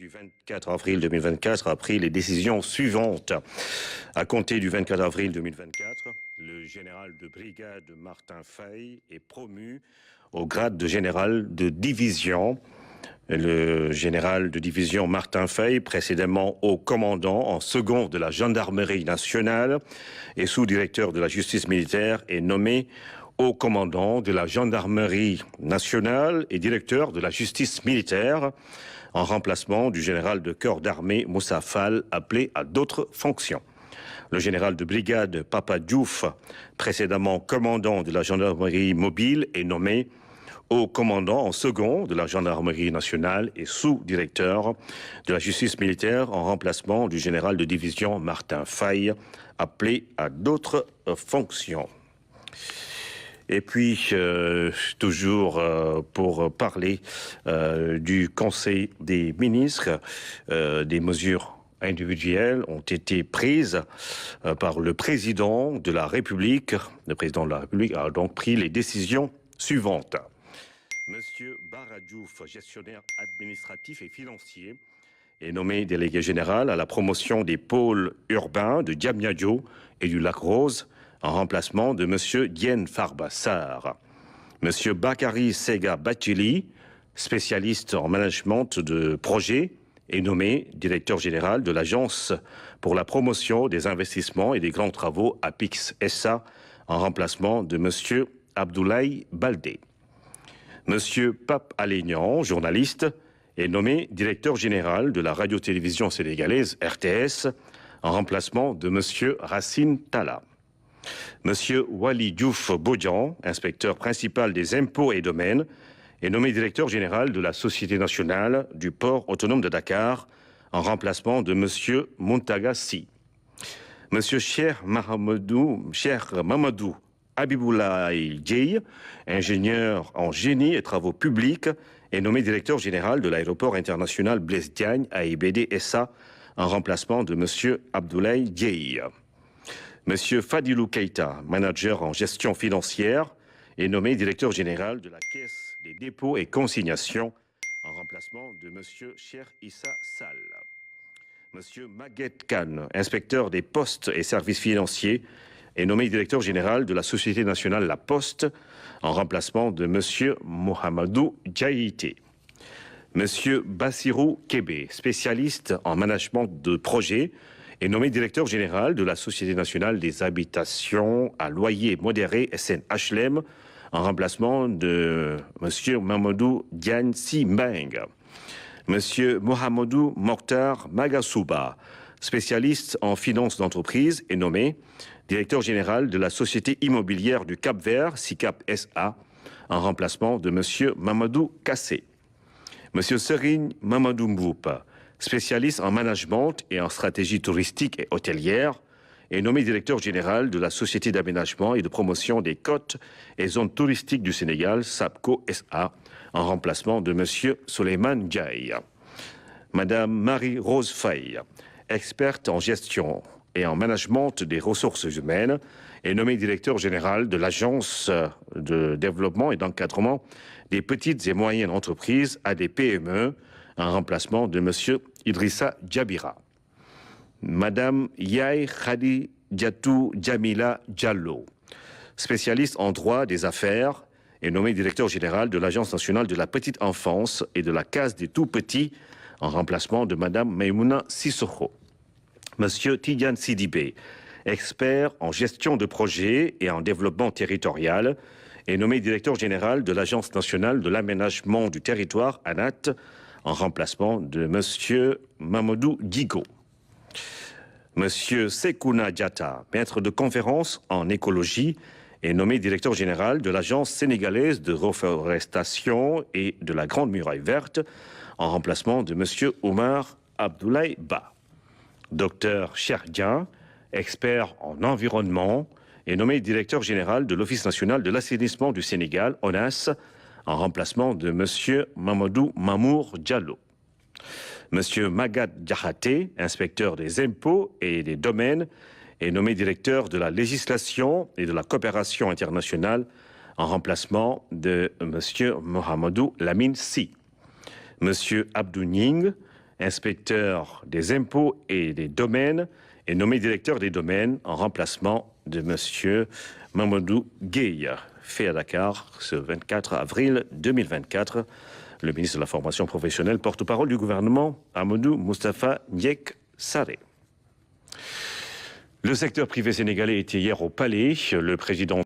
du 24 avril 2024 a pris les décisions suivantes. À compter du 24 avril 2024, le général de brigade Martin Faye est promu au grade de général de division. Le général de division Martin Faye, précédemment haut commandant en second de la gendarmerie nationale et sous-directeur de la justice militaire, est nommé haut commandant de la gendarmerie nationale et directeur de la justice militaire, en remplacement du général de corps d'armée Moussa Fall, appelé à d'autres fonctions. Le général de brigade Papa Diouf, précédemment commandant de la gendarmerie mobile, est nommé haut commandant en second de la gendarmerie nationale et sous-directeur de la justice militaire, en remplacement du général de division Martin Faye, appelé à d'autres fonctions. Et puis, toujours pour parler du Conseil des ministres, des mesures individuelles ont été prises par le président de la République. Le président de la République a donc pris les décisions suivantes. Monsieur Bara Diouf, gestionnaire administratif et financier, est nommé délégué général à la promotion des pôles urbains de Diamniadio et du Lac Rose, en remplacement de M. Diène Farba Sarr. M. Bakary Sega Batili, spécialiste en management de projet, est nommé directeur général de l'Agence pour la promotion des investissements et des grands travaux APIX SA, en remplacement de M. Abdoulaye Baldé. M. Pape Alénian, journaliste, est nommé directeur général de la radio-télévision sénégalaise RTS, en remplacement de M. Racine Talla. M. Wali Diouf Bodian, inspecteur principal des impôts et domaines, est nommé directeur général de la Société nationale du port autonome de Dakar, en remplacement de M. Muntaga Sy. M. Cheikh Mamadou Habiboulaye Dieye, ingénieur en génie et travaux publics, est nommé directeur général de l'aéroport international Blaise Diagne AIBD SA, en remplacement de M. Abdoulaye Dieye. M. Fadilou Keïta, manager en gestion financière, est nommé directeur général de la Caisse des dépôts et consignations, en remplacement de M. Cheikh Issa Sall. M. Maguette Khan, inspecteur des postes et services financiers, est nommé directeur général de la Société nationale La Poste, en remplacement de M. Mohamedou Diaïté. M. Bassirou Kébé, spécialiste en management de projet, est nommé directeur général de la Société nationale des habitations à loyer modéré SNHLM, en remplacement de M. Mamadou Diagne Simbeng. M. Mohamedou Mokhtar Magasouba, spécialiste en finances d'entreprise, est nommé directeur général de la Société immobilière du Cap-Vert, SICAP SA, en remplacement de M. Mamadou Kassé. M. Serigne Mamadou Mboupa, spécialiste en management et en stratégie touristique et hôtelière, est nommé directeur général de la Société d'aménagement et de promotion des côtes et zones touristiques du Sénégal, SAPCO SA, en remplacement de M. Souleymane Diaye. Mme Marie-Rose Faye, experte en gestion et en management des ressources humaines, est nommée directeur général de l'Agence de développement et d'encadrement des petites et moyennes entreprises ADPME, en remplacement de M. Idrissa Djabira. Madame Yaye Khadi Diatou Djamila Diallo, spécialiste en droit des affaires, est nommée directeur général de l'Agence nationale de la petite enfance et de la case des tout-petits, en remplacement de Madame Maïmouna Sissoko. Monsieur Tidiane Sidibé, expert en gestion de projets et en développement territorial, est nommé directeur général de l'Agence nationale de l'aménagement du territoire, ANAT, en remplacement de Monsieur Mamadou Digo. Monsieur Sekouna Diatta, maître de conférence en écologie, est nommé directeur général de l'Agence sénégalaise de reforestation et de la Grande Muraille Verte, en remplacement de Monsieur Omar Abdoulaye Ba. Docteur Cherdia, expert en environnement, est nommé directeur général de l'Office national de l'assainissement du Sénégal, ONAS, en remplacement de M. Mamadou Mamour Diallo. M. Magat Diakhaté, inspecteur des impôts et des domaines, est nommé directeur de la législation et de la coopération internationale, en remplacement de M. Mohamedou Lamine Sy. M. Abdou Ning, inspecteur des impôts et des domaines, est nommé directeur des domaines en remplacement de M. Mamadou Gueye, fait à Dakar ce 24 avril 2024. Le ministre de la Formation professionnelle, porte-parole du gouvernement, Amadou Moustapha Ndiek Sarré. Le secteur privé sénégalais était hier au Palais. Le président